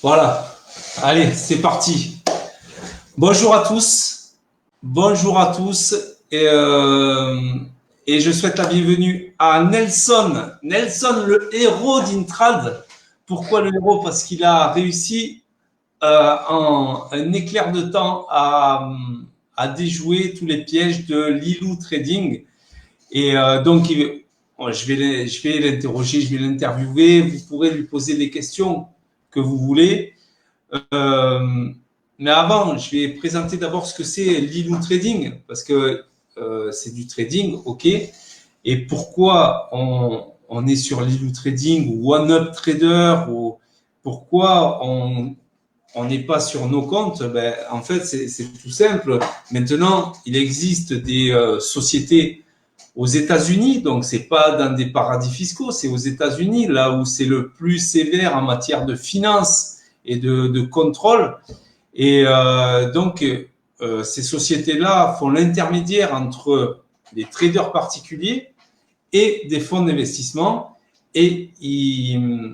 Voilà. Allez, c'est parti. Bonjour à tous. Bonjour à tous. Et je souhaite la bienvenue à Nelson. Nelson, le héros d'Intrad. Pourquoi le héros? Parce qu'il a réussi en un éclair de temps à déjouer tous les pièges de Lilou Trading. Et donc, je vais l'interroger, je vais l'interviewer. Vous pourrez lui poser les questions que vous voulez. Mais avant, je vais présenter d'abord ce que c'est Lilou Trading, parce que c'est du trading, ok. Et pourquoi on est sur Lilou Trading ou OneUp Trader, ou pourquoi on n'est pas sur nos comptes? Ben, en fait, c'est tout simple. Maintenant, il existe des sociétés aux États-Unis, donc c'est pas dans des paradis fiscaux, c'est aux États-Unis, là où c'est le plus sévère en matière de finance et de contrôle. Et donc, ces sociétés-là font l'intermédiaire entre les traders particuliers et des fonds d'investissement, et ils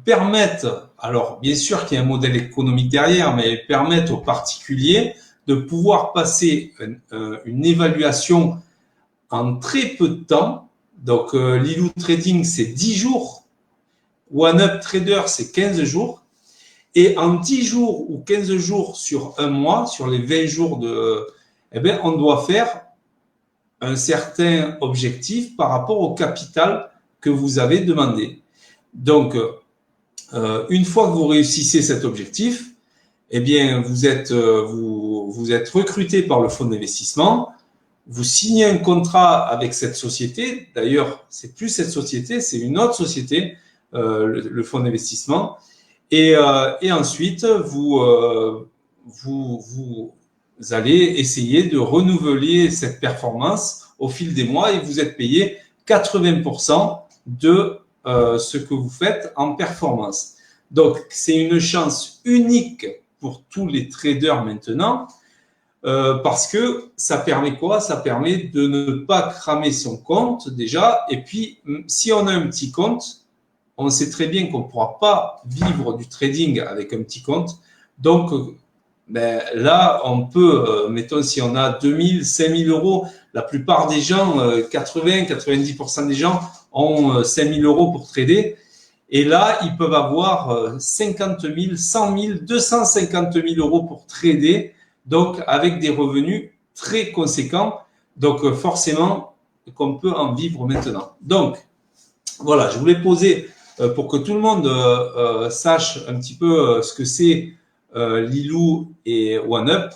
permettent, alors bien sûr qu'il y a un modèle économique derrière, mais ils permettent aux particuliers de pouvoir passer une évaluation en très peu de temps. Donc, Lilou Trading, c'est 10 jours. OneUp Trader, c'est 15 jours. Et en 10 jours ou 15 jours sur un mois, sur les 20 jours eh bien, on doit faire un certain objectif par rapport au capital que vous avez demandé. Donc, une fois que vous réussissez cet objectif, eh bien, vous êtes recruté par le fonds d'investissement. Vous signez un contrat avec cette société. D'ailleurs, c'est plus cette société, c'est une autre société, le fonds d'investissement. Et ensuite, vous allez essayer de renouveler cette performance au fil des mois, et vous êtes payé 80% de ce que vous faites en performance. Donc, c'est une chance unique pour tous les traders maintenant, parce que ça permet quoi? Ça permet de ne pas cramer son compte déjà. Et puis, si on a un petit compte, on sait très bien qu'on ne pourra pas vivre du trading avec un petit compte. Donc, ben, là, on peut, mettons, si on a 2000, 5000 euros, la plupart des gens, 80-90% des gens ont 5000 euros pour trader. Et là, ils peuvent avoir 50 000, 100 000, 250 000 euros pour trader, donc avec des revenus très conséquents. Donc, forcément, qu'on peut en vivre maintenant. Donc, voilà, je voulais poser pour que tout le monde sache un petit peu ce que c'est Lilou et OneUp.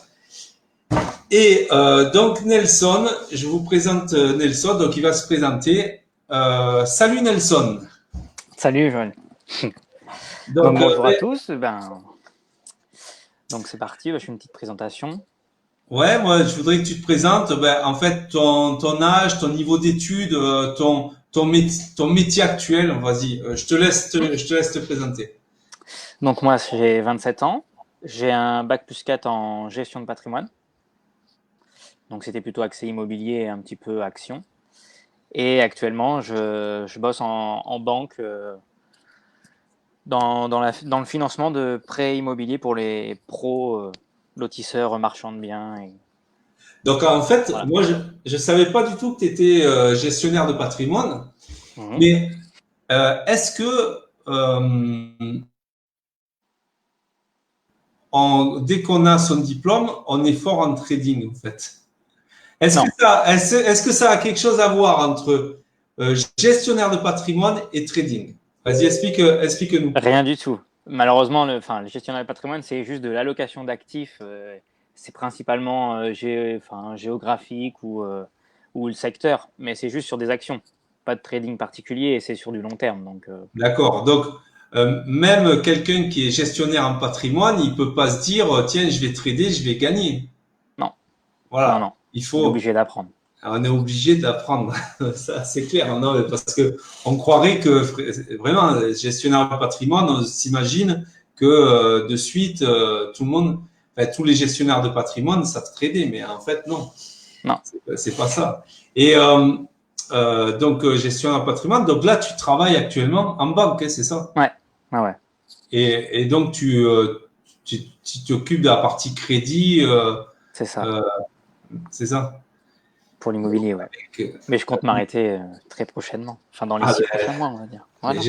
Et donc Nelson, je vous présente Nelson, donc il va se présenter. Salut Nelson. Salut Joël. Donc bonjour à tous. Donc c'est parti, je fais une petite présentation. Ouais, moi je voudrais que tu te présentes. En fait, ton âge, ton niveau d'études, ton métier actuel. Vas-y, je te laisse te présenter. Donc moi j'ai 27 ans. J'ai un bac+4 en gestion de patrimoine. Donc c'était plutôt axé immobilier et un petit peu action. Et actuellement je bosse en banque dans le financement de prêts immobiliers pour les pros, lotisseurs, marchands de biens. Donc en fait, Voilà. moi je savais pas du tout que tu étais gestionnaire de patrimoine, mais est-ce que dès qu'on a son diplôme, on est fort en trading en fait? Est-ce que ça a quelque chose à voir entre gestionnaire de patrimoine et trading? Vas-y, explique-nous. Rien du tout. Malheureusement, le gestionnaire de patrimoine, c'est juste de l'allocation d'actifs. C'est principalement géographique ou le secteur, mais c'est juste sur des actions. Pas de trading particulier et c'est sur du long terme. D'accord. Donc, même quelqu'un qui est gestionnaire en patrimoine, il peut pas se dire, tiens, je vais trader, je vais gagner. Non. Voilà. Non. Il On est faut. obligé d'apprendre. On est obligé d'apprendre. Ça, c'est clair. Non, parce que on croirait que vraiment, gestionnaire de patrimoine, on s'imagine que de suite, tout le monde, enfin, tous les gestionnaires de patrimoine savent trader, mais en fait, non. Non. C'est pas ça. Et donc, gestionnaire de patrimoine. Donc là, tu travailles actuellement en banque, hein, c'est ça? Ouais. Et donc, tu t'occupes de la partie crédit, C'est ça, c'est ça? pour l'immobilier, ouais. Mais je compte m'arrêter très prochainement, enfin dans les Ah 6 ben, prochains mois, on va dire. Voilà.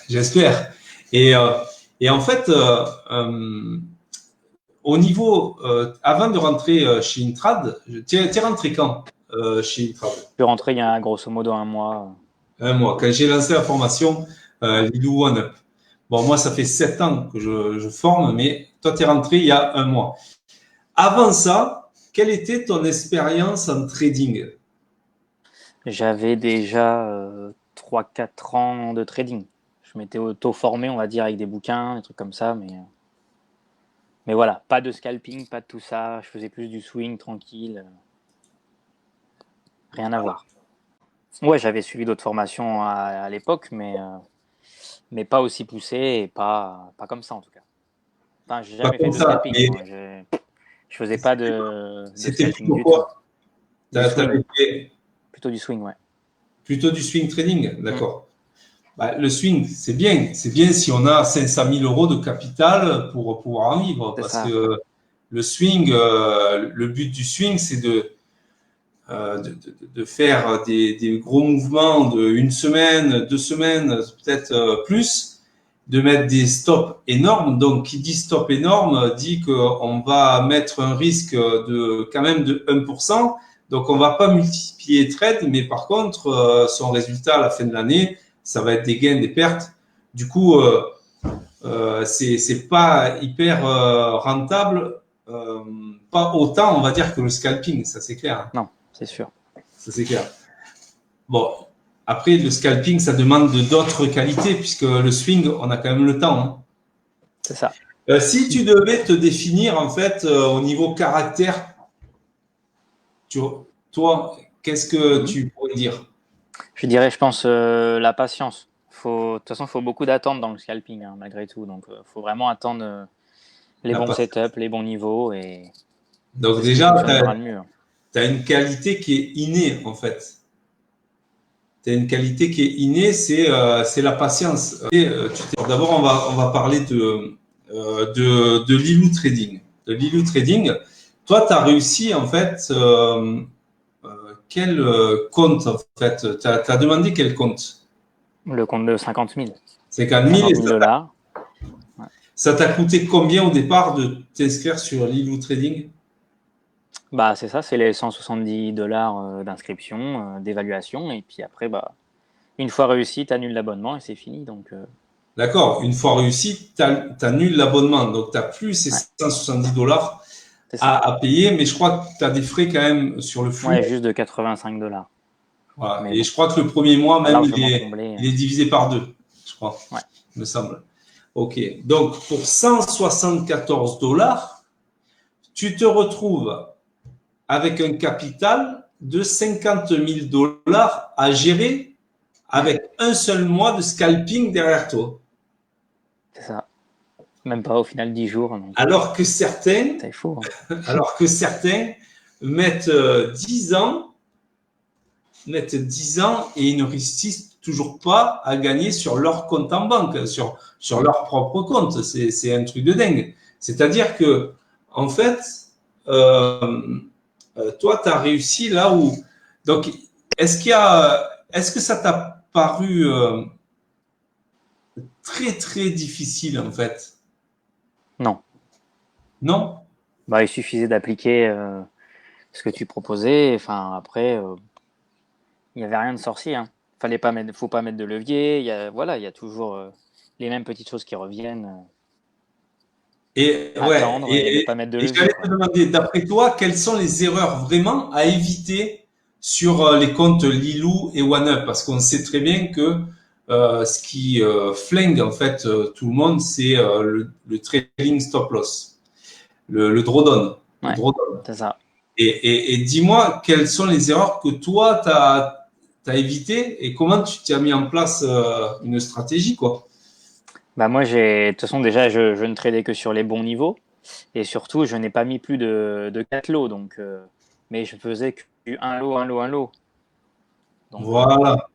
j'espère. Et, euh, et en fait, au niveau, avant de rentrer chez Intrad, t'es rentré quand chez Intrad? Je suis rentré il y a grosso modo un mois. Un mois. Quand j'ai lancé la formation Lilou One Up. Bon, moi, ça fait 7 ans que je forme, mais toi, t'es rentré il y a un mois. Avant ça, quelle était ton expérience en trading? J'avais déjà 3-4 ans de trading. Je m'étais auto-formé, on va dire, avec des bouquins, des trucs comme ça, mais voilà, pas de scalping, pas de tout ça. Je faisais plus du swing tranquille, rien à voir. Ouais, j'avais suivi d'autres formations à l'époque, mais pas aussi poussées et pas comme ça en tout cas. Enfin, j'ai Pas jamais fait comme de ça. scalping, Et moi. Je faisais pas de c'était scalping plutôt du tout. quoi? Du swing, T'avais fait plutôt du swing, ouais. plutôt du swing trading, Mm, d'accord. Bah, le swing, c'est bien. C'est bien si on a 500 000 euros de capital pour pouvoir en vivre. c'est Parce ça. que le swing, le but du swing, c'est de faire des gros mouvements de une semaine, 2 semaines, peut-être plus, de mettre des stops énormes. Donc, qui dit stop énorme dit qu'on va mettre un risque de quand même de 1%. Donc, on va pas multiplier trade, mais par contre, son résultat à la fin de l'année, ça va être des gains, des pertes. Du coup, c'est pas hyper rentable, pas autant, on va dire, que le scalping, ça c'est clair. Non, c'est sûr. Ça c'est clair. Bon, après le scalping, ça demande d'autres qualités puisque le swing, on a quand même le temps. Hein. C'est ça. Si tu devais te définir en fait au niveau caractère, tu, toi, qu'est-ce que Mhm. tu pourrais dire? Je dirais, je pense, la patience. De toute façon, il faut beaucoup d'attente dans le scalping, hein, malgré tout. Donc, il faut vraiment attendre les La bons patience. setups, les bons niveaux, et Donc c'est ce qui déjà, fonctionnera le mieux. tu as une qualité qui est innée en fait. Tu as une qualité qui est innée, c'est la patience. D'abord, on va parler de l'ILU trading. De l'ILU trading, toi, tu as réussi en fait quel compte en fait? Tu as demandé quel compte? Le compte de 50 000. 50 000 50 et 000 dollars. Ouais. ça t'a coûté combien au départ de t'inscrire sur l'ILU trading? Bah, c'est ça, c'est les 170 dollars d'inscription, d'évaluation. Et puis après, bah, une fois réussi, tu annules l'abonnement et c'est fini. Donc, D'accord, une fois réussi, tu annules l'abonnement. Donc, tu n'as plus ces ouais, 170 dollars c'est ça. à payer, mais je crois que tu as des frais quand même sur le flux. Ouais, juste de 85 dollars. Voilà. Mais Et bon, je crois que le premier mois, pas même, largement comblé. il est divisé par deux, je crois, Ouais, il me semble. OK. Donc, pour 174 dollars, tu te retrouves avec un capital de 50 000 dollars à gérer ouais, avec un seul mois de scalping derrière toi. c'est ça. Même pas au final 10 jours. Donc, Alors que certains, c'est faux. Hein. alors que certains mettent 10 ans, mettent 10 ans et ils ne réussissent toujours pas à gagner sur leur compte en banque, sur Mm. leur propre compte. C'est un truc de dingue. C'est-à-dire que, en fait, euh, toi, tu as réussi là où. Donc, est-ce que ça t'a paru très, très difficile, en fait? Non. Non? Bah, il suffisait d'appliquer ce que tu proposais. Enfin, après, il n'y avait rien de sorcier. Hein. Faut pas mettre de levier. Voilà, il y a toujours les mêmes petites choses qui reviennent. Et ouais, Attendre et ne pas mettre de et levier, j'allais te quoi. demander, d'après toi, quelles sont les erreurs vraiment à éviter sur les comptes Lilou et OneUp? Parce qu'on sait très bien que ce qui flingue en fait tout le monde, c'est le trading stop loss, le drawdown, le Ouais, drawdown. c'est ça. Et dis-moi, quelles sont les erreurs que toi, tu as évitées et comment tu t'es mis en place une stratégie, quoi? Bah moi, de toute façon, déjà, je ne tradais que sur les bons niveaux. Et surtout, je n'ai pas mis plus de 4 lots. Donc, mais je faisais que du un lot, un lot, un lot. Donc, Voilà.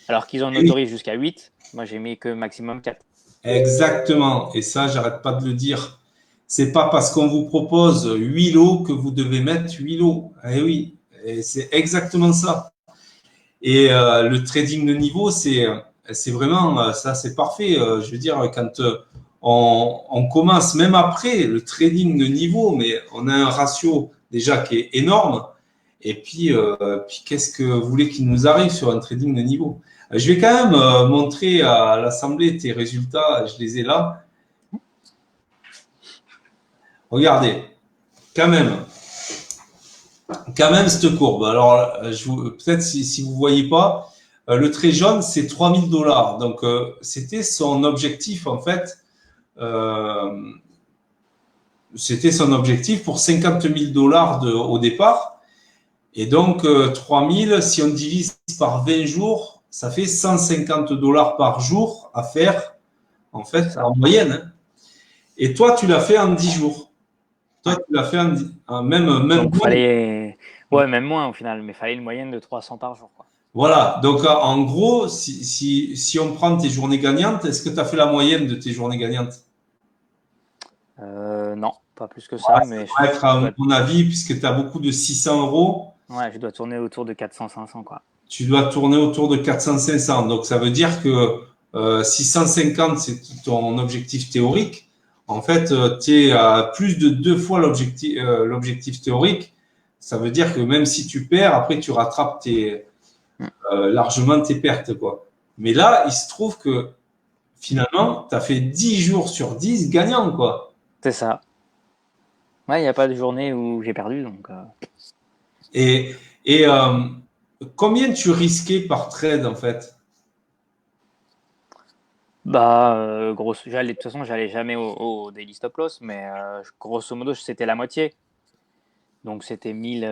alors qu'ils en Et autorisent jusqu'à 8, moi, j'ai mis que maximum 4. Exactement. Et ça, j'arrête pas de le dire. C'est pas parce qu'on vous propose 8 lots que vous devez mettre 8 lots. Eh oui, et c'est exactement ça. Et le trading de niveau, c'est vraiment ça, c'est parfait. Je veux dire, quand on commence, même après le trading de niveau, mais on a un ratio déjà qui est énorme. Et puis qu'est-ce que vous voulez qu'il nous arrive sur un trading de niveau? Je vais quand même montrer à l'Assemblée tes résultats. Je les ai là. Regardez, quand même, quand même cette courbe. Alors, peut-être si vous voyez pas, le trait jaune, c'est 3 000 $. Donc, c'était son objectif, en fait. Euh, C'était son objectif pour 50 000 $ au départ. Et donc, 3 000, si on divise par 20 jours, ça fait 150 $ par jour à faire, en C'est fait, ça. en moyenne, hein. Et toi, tu l'as fait en 10 jours. Toi, Ouais. tu l'as fait même Donc, moins. fallait, ouais, même moins au final, mais fallait une moyenne de 300 par jour, quoi. Voilà, donc en gros, si on prend tes journées gagnantes, est-ce que tu as fait la moyenne de tes journées gagnantes? Non, pas plus que ça, Ouais, ça mais doit être, à je dois, mon avis, puisque tu as beaucoup de 600 €, ouais, je dois tourner autour de 400-500, quoi. tu dois tourner autour de 400-500. Donc ça veut dire que 650, c'est ton objectif théorique. En fait, tu es à plus de 2 fois l'objectif théorique. Ça veut dire que même si tu perds, après tu rattrapes Mm. largement tes pertes, quoi. Mais là, il se trouve que finalement, tu as fait 10 jours sur 10 gagnants, quoi. C'est ça. Ouais, il n'y a pas de journée où j'ai perdu, donc. Et, et combien tu risquais par trade, en fait? Bah, de toute façon, j'allais jamais au daily stop loss, mais grosso modo, c'était la moitié. Donc, c'était 1000,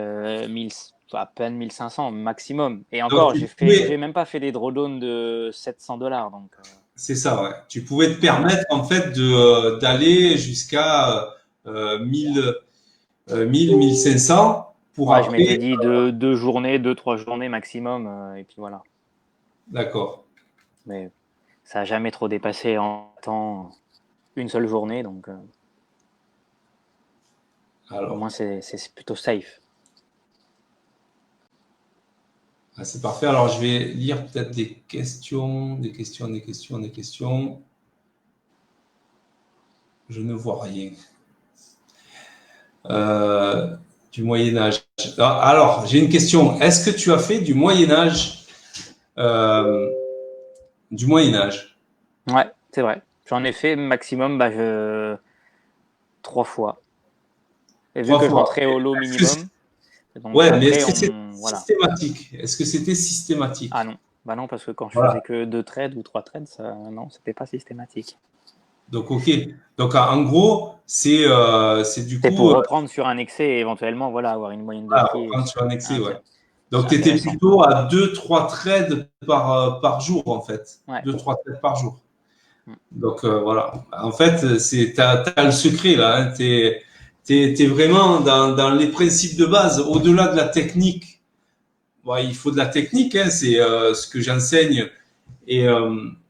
à peine 1500 maximum. Et Donc, encore, tu pouvais, j'ai même pas fait des drawdowns de 700 $. Donc, c'est ça, ouais. Tu pouvais te voilà. permettre, en fait, d'aller jusqu'à 1000, 1500 pour Ouais, je m'étais après. dit deux journées, 2-3 journées maximum, et puis voilà. D'accord. Mais ça a jamais trop dépassé en temps une seule journée, donc au moins Alors, c'est plutôt safe. ah, c'est parfait. Alors, je vais lire peut-être des questions, des questions, des questions, des questions. Je ne vois rien. Euh, du Moyen Âge. Alors, j'ai une question. Est-ce que tu as fait du Moyen Âge, euh, du Moyen Âge? Ouais, c'est vrai. J'en ai fait maximum 3 fois. Et vu Trois que je fois. rentrais au lot Est-ce que minimum, donc ouais, mais après est-ce que c'est on voilà. systématique? Est-ce que c'était Ah systématique? non, bah non parce que quand je Voilà. faisais que 2 trades ou 3 trades, ça, non, c'était pas systématique. Donc, ok. Donc, en gros, c'est du C'est coup, pour reprendre sur un excès et éventuellement voilà avoir une moyenne de voilà, prix reprendre sur un excès, ouais. Donc, tu étais intéressant. plutôt à 2, 3 trades par jour, en fait. Ouais. 2, 3 trades par jour. Mm. Donc, voilà. En fait, t'as le secret, là, hein. T'es vraiment dans les principes de base, au-delà de la technique. Bon, il faut de la technique, hein, c'est ce que j'enseigne. Et,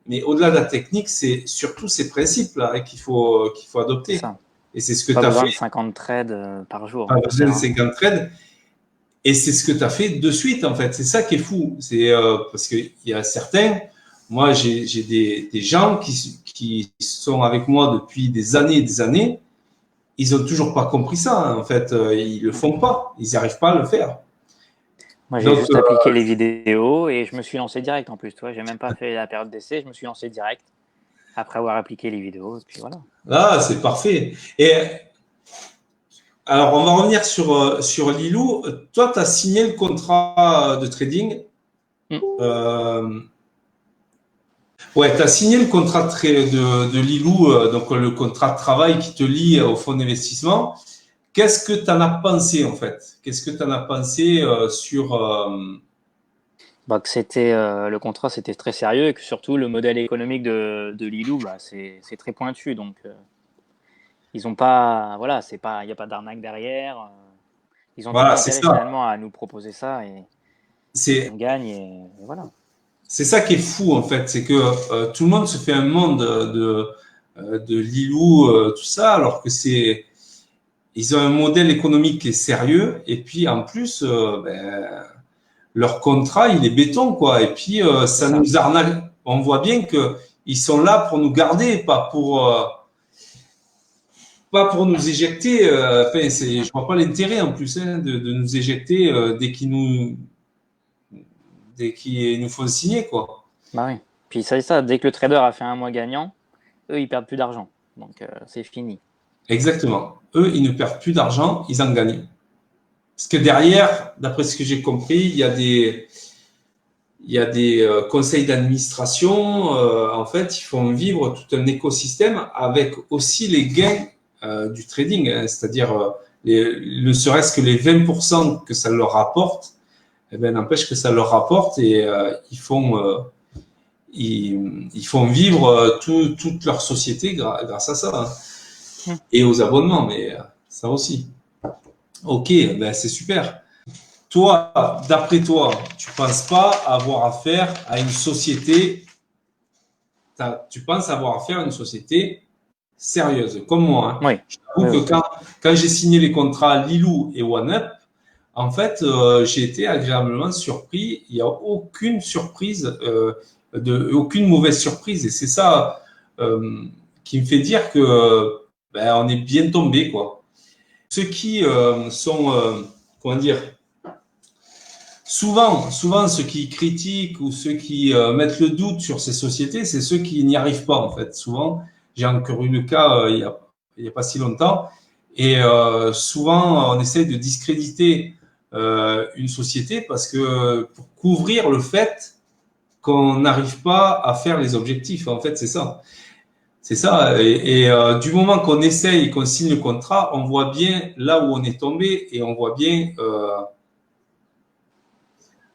mais au-delà de la technique, c'est surtout ces principes-là, hein, qu'il faut C'est adopter. ça. Et c'est ce que Pas tu as besoin fait, de 50 trades par jour, pas hein, ça besoin sert de à rien. 50 trades. Et c'est ce que tu as fait de suite, en fait. C'est ça qui est fou. C'est parce qu'il y a certains, moi, j'ai des gens qui sont avec moi depuis des années et des années. Ils ont toujours pas compris ça, hein. En fait, ils le Mm. font pas. Ils n'arrivent pas à le faire. Moi j'ai Donc, juste appliqué les vidéos et je me suis lancé direct en plus. Tu vois, j'ai même pas fait la période d'essai, je me suis lancé direct après avoir appliqué les vidéos et puis voilà. là, c'est parfait. Et alors, on va revenir sur Lilou. Toi, tu as signé le contrat de trading. Mm. Euh, ouais, tu as signé le contrat de Lilou, donc le contrat de travail qui te lie au fonds d'investissement. Qu'est-ce que tu en as pensé, en fait? Qu'est-ce que tu en as pensé sur. Bah, que c'était le contrat c'était très sérieux et que surtout le modèle économique de Lilou bah, c'est très pointu donc ils ont pas voilà c'est pas il n'y a pas d'arnaque derrière ils ont tout Voilà, c'est intérêt ça. finalement à nous proposer ça et C'est on gagne et voilà. c'est ça qui est fou en fait, c'est que tout le monde se fait un monde de Lilou, tout ça, alors que ils ont un modèle économique qui est sérieux, et puis en plus, leur contrat, il est béton, quoi. Et puis, ça nous arnaque. On voit bien que ils sont là pour nous garder, pas pour nous éjecter. Enfin, je vois pas l'intérêt en plus de nous éjecter dès qu'ils nous font signer, quoi. Bah oui. Puis c'est ça, dès que le trader a fait un mois gagnant, eux, ils perdent plus d'argent. Donc, c'est fini. Exactement. Eux, ils ne perdent plus d'argent, ils en gagnent. Parce que derrière, d'après ce que j'ai compris, il y a des conseils d'administration. En fait, ils font vivre tout un écosystème avec aussi les gains du trading, hein, c'est-à-dire ne serait-ce que les 20% que ça leur rapporte, eh ben, n'empêche que ça leur rapporte et ils font vivre toute leur société grâce à ça, hein. Et aux abonnements, mais ça aussi. Ok, ben c'est super. Toi, d'après toi, tu penses pas avoir affaire à une société, tu penses avoir affaire à une société sérieuse, comme moi, hein. Oui. J'avoue que quand j'ai signé les contrats Lilou et OneUp, en fait, j'ai été agréablement surpris. Il n'y a aucune surprise, aucune mauvaise surprise. Et c'est ça qui me fait dire que on est bien tombé, quoi. Ceux qui sont, comment dire, souvent, ceux qui critiquent ou ceux qui mettent le doute sur ces sociétés, c'est ceux qui n'y arrivent pas, en fait. Souvent, j'ai encore eu le cas il y a pas si longtemps. Et souvent, on essaye de discréditer une société parce que pour couvrir le fait qu'on n'arrive pas à faire les objectifs. En fait, c'est ça. C'est ça. Et du moment qu'on essaye, qu'on signe le contrat, on voit bien là où on est tombé et on voit bien.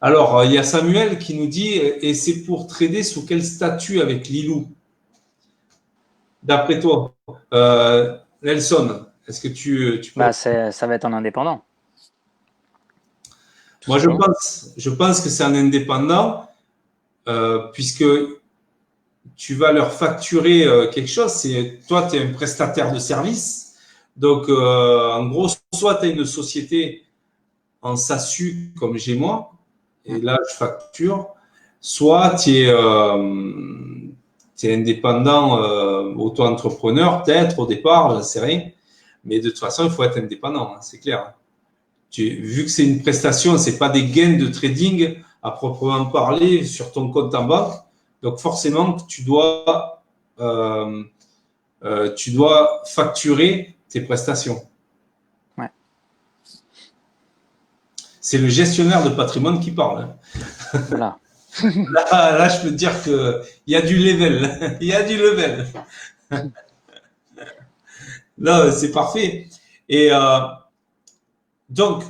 Alors, il y a Samuel qui nous dit, et c'est pour trader sous quel statut avec Lilou? D'après toi, Nelson, est-ce que tu peux... ça va être un indépendant. Moi, je pense que c'est un indépendant, puisque tu vas leur facturer quelque chose. Toi, tu es un prestataire de service. Donc, en gros, soit tu as une société en SASU comme j'ai moi, et là, je facture, soit tu es indépendant, auto-entrepreneur, peut-être au départ, je ne sais rien. Mais de toute façon, il faut être indépendant, hein, c'est clair. Vu que c'est une prestation, ce n'est pas des gains de trading à proprement parler sur ton compte en banque. Donc forcément, tu dois facturer tes prestations. Ouais. C'est le gestionnaire de patrimoine qui parle, hein. Voilà. Là, je peux te dire qu'il y a du level. Il y a du level. Là, c'est parfait. Et donc,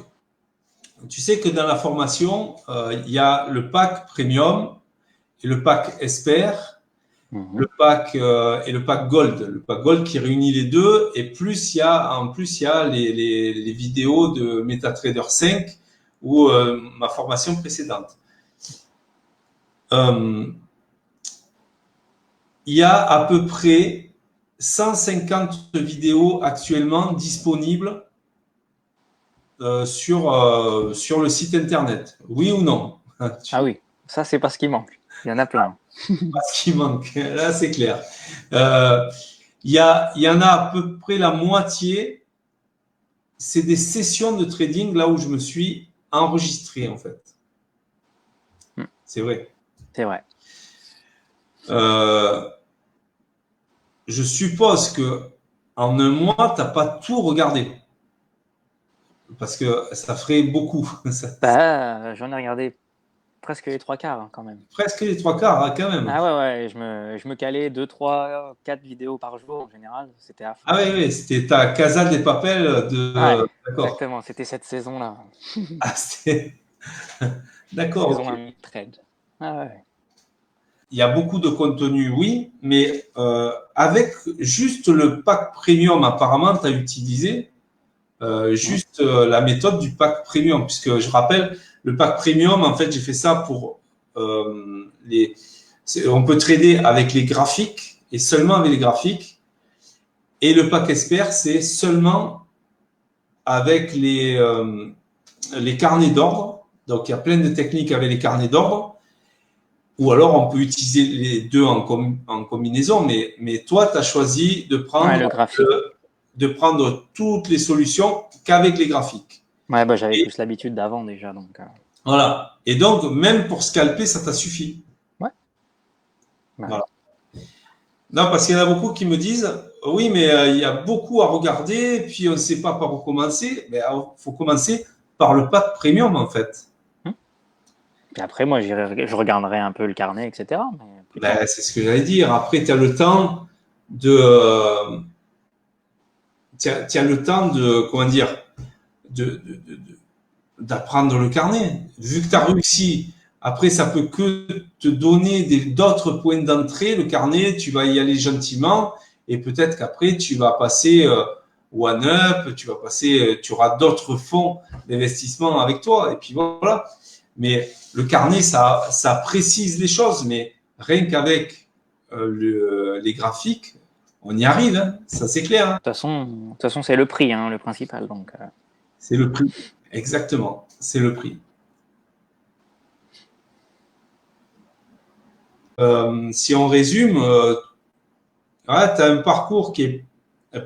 tu sais que dans la formation, il y a le pack premium et le pack expert, le pack et le pack gold. Le pack gold qui réunit les deux. Et en plus, il y a les vidéos de MetaTrader 5 ou ma formation précédente. Il y a à peu près 150 vidéos actuellement disponibles sur le site internet. Oui ou non? Ah oui, ça c'est pas ce qui manque. Il y en a plein. Pas ce qui manque. Là, c'est clair. Il y en a à peu près la moitié. C'est des sessions de trading là où je me suis enregistré en fait. C'est vrai. C'est vrai. Je suppose que en un mois, tu n'as pas tout regardé. Parce que ça ferait beaucoup. J'en ai regardé presque les 3/4 hein, quand même. Presque les 3/4 hein, quand même. Ah ouais, je me calais 2, 3, 4 vidéos par jour en général. C'était à fond. Ah oui, c'était ta Casa des Papel de... Ouais, exactement, c'était cette saison-là. Ah, c'était... D'accord. Saison 1 trade. Ah ouais. Il y a beaucoup de contenu, oui, mais avec juste le pack premium, apparemment, tu as utilisé la méthode du pack premium, puisque je rappelle, le pack premium, en fait, j'ai fait ça pour on peut trader avec les graphiques et seulement avec les graphiques. Et le pack expert, c'est seulement avec les carnets d'ordre. Donc, il y a plein de techniques avec les carnets d'ordre. Ou alors, on peut utiliser les deux en combinaison. Mais toi, tu as choisi de prendre, le graphique. de prendre toutes les solutions qu'avec les graphiques. Ouais, bah, j'avais plus l'habitude d'avant déjà. Donc, Voilà. Et donc, même pour scalper, ça t'a suffi. Ouais. Voilà. Non, parce qu'il y en a beaucoup qui me disent, oui, mais il y a beaucoup à regarder, puis on ne sait pas par où commencer. Mais il faut commencer par le pack premium, en fait. Et après, moi, je regarderai un peu le carnet, etc. Ben, c'est ce que j'allais dire. Après, tu as le temps de, comment dire, d'apprendre le carnet. Vu que tu as réussi, après, ça peut que te donner d'autres points d'entrée. Le carnet, tu vas y aller gentiment et peut-être qu'après, tu vas passer OneUp, tu auras d'autres fonds d'investissement avec toi. Et puis voilà. Mais le carnet, ça précise les choses, mais rien qu'avec les graphiques, on y arrive, hein. Ça c'est clair. Hein. De toute façon, c'est le prix, hein, le principal. Donc, c'est le prix, exactement, c'est le prix. Si on résume, tu as un parcours qui est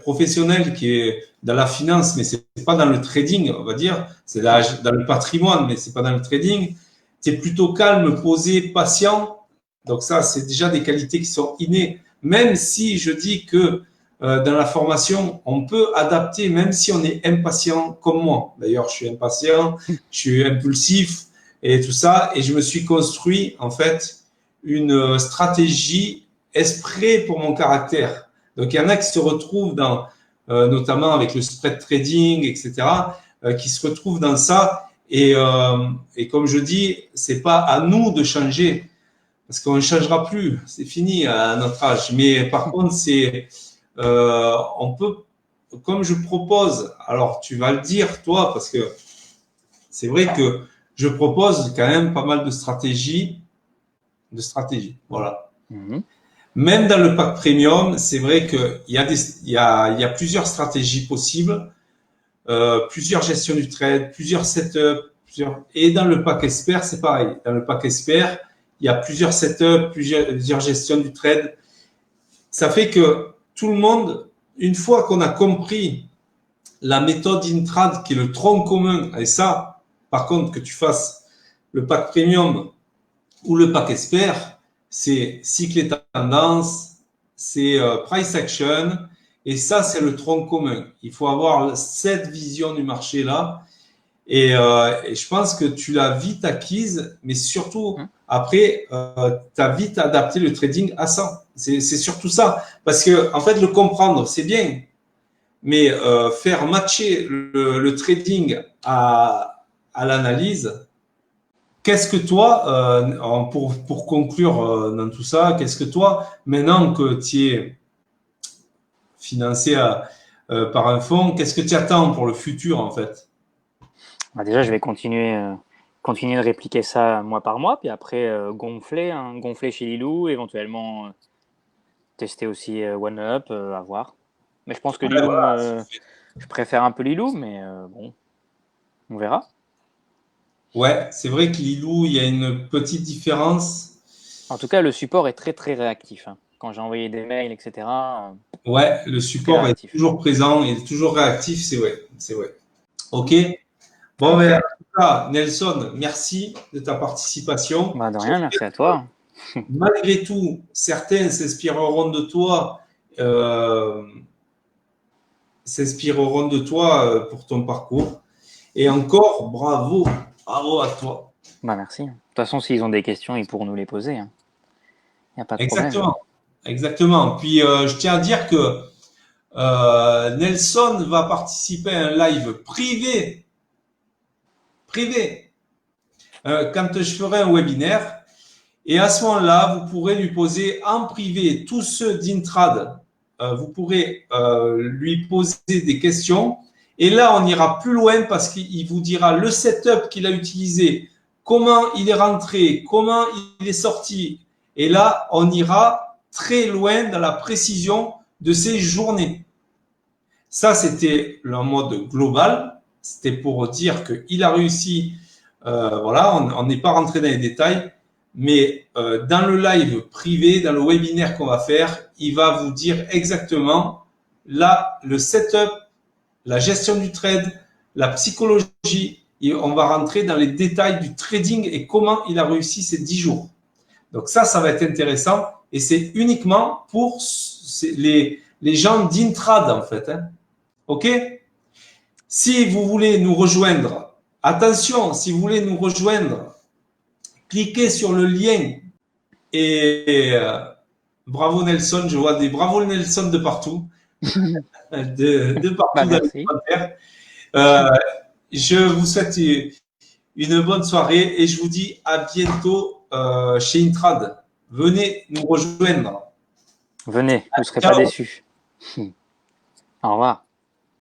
professionnel, qui est dans la finance, mais c'est pas dans le trading, on va dire. C'est dans le patrimoine, mais c'est pas dans le trading. Tu es plutôt calme, posé, patient. Donc ça, c'est déjà des qualités qui sont innées. Même si je dis que dans la formation, on peut adapter, même si on est impatient comme moi. D'ailleurs, je suis impatient, je suis impulsif et tout ça. Et je me suis construit, en fait, une stratégie exprès pour mon caractère. Donc, il y en a qui se retrouvent dans, notamment avec le spread trading, etc., qui se retrouvent dans ça. Et comme je dis, c'est pas à nous de changer parce qu'on ne changera plus. C'est fini à notre âge. Mais par contre, on peut, comme je propose, alors tu vas le dire toi, parce que c'est vrai que je propose quand même pas mal de stratégies. Voilà. Mm-hmm. Même dans le pack premium, c'est vrai qu'il y a plusieurs stratégies possibles, plusieurs gestions du trade, plusieurs setups, et dans le pack expert, c'est pareil. Dans le pack expert, il y a plusieurs setups, plusieurs gestions du trade. Ça fait que tout le monde, une fois qu'on a compris la méthode Intrad qui est le tronc commun, et ça, par contre, que tu fasses le pack premium ou le pack expert, c'est cycle et tendance, c'est price action, et ça, c'est le tronc commun. Il faut avoir cette vision du marché là, et je pense que tu l'as vite acquise, mais surtout après, tu as vite adapté le trading à ça. C'est surtout ça, parce que en fait, le comprendre, c'est bien, mais faire matcher le trading à l'analyse. Qu'est-ce que toi, pour conclure dans tout ça, qu'est-ce que toi, maintenant que tu es financé par un fonds, qu'est-ce que tu attends pour le futur en fait? Bah déjà, je vais continuer de répliquer ça mois par mois, puis après gonfler chez Lilou, éventuellement tester aussi OneUp, à voir. Mais je pense que Lilou, je préfère un peu Lilou, mais bon, on verra. Ouais, c'est vrai que Lilou, il y a une petite différence. En tout cas, le support est très très réactif. Hein. Quand j'ai envoyé des mails, etc. Ouais, le support est toujours présent, il est toujours réactif, c'est vrai, c'est vrai. Ok. Bon, mais en tout cas, Nelson, merci de ta participation. Bah de rien, merci à toi. Malgré tout, certains s'inspireront de toi, pour ton parcours. Et encore, bravo à toi. Bah merci. De toute façon, s'ils ont des questions, ils pourront nous les poser. Il n'y a pas de Exactement. problème. Exactement. Puis, je tiens à dire que Nelson va participer à un live privé quand je ferai un webinaire. Et à ce moment-là, vous pourrez lui poser en privé, tous ceux d'Intrad, vous pourrez lui poser des questions. Et là, on ira plus loin parce qu'il vous dira le setup qu'il a utilisé, comment il est rentré, comment il est sorti. Et là, on ira très loin dans la précision de ces journées. Ça, c'était le mode global. C'était pour dire qu'il a réussi. Voilà, on n'est pas rentré dans les détails. Mais dans le live privé, dans le webinaire qu'on va faire, il va vous dire exactement là, le setup, la gestion du trade, la psychologie. Et on va rentrer dans les détails du trading et comment il a réussi ces 10 jours. Donc ça va être intéressant. Et c'est uniquement pour les gens d'Intrad, en fait. Hein. OK? Si vous voulez nous rejoindre, attention, si vous voulez nous rejoindre, cliquez sur le lien et bravo Nelson, je vois des bravo Nelson de partout, de partout dans les commentaires. Je vous souhaite une bonne soirée et je vous dis à bientôt chez Intrad. Venez nous rejoindre. Venez, vous ne serez pas déçus. Au revoir.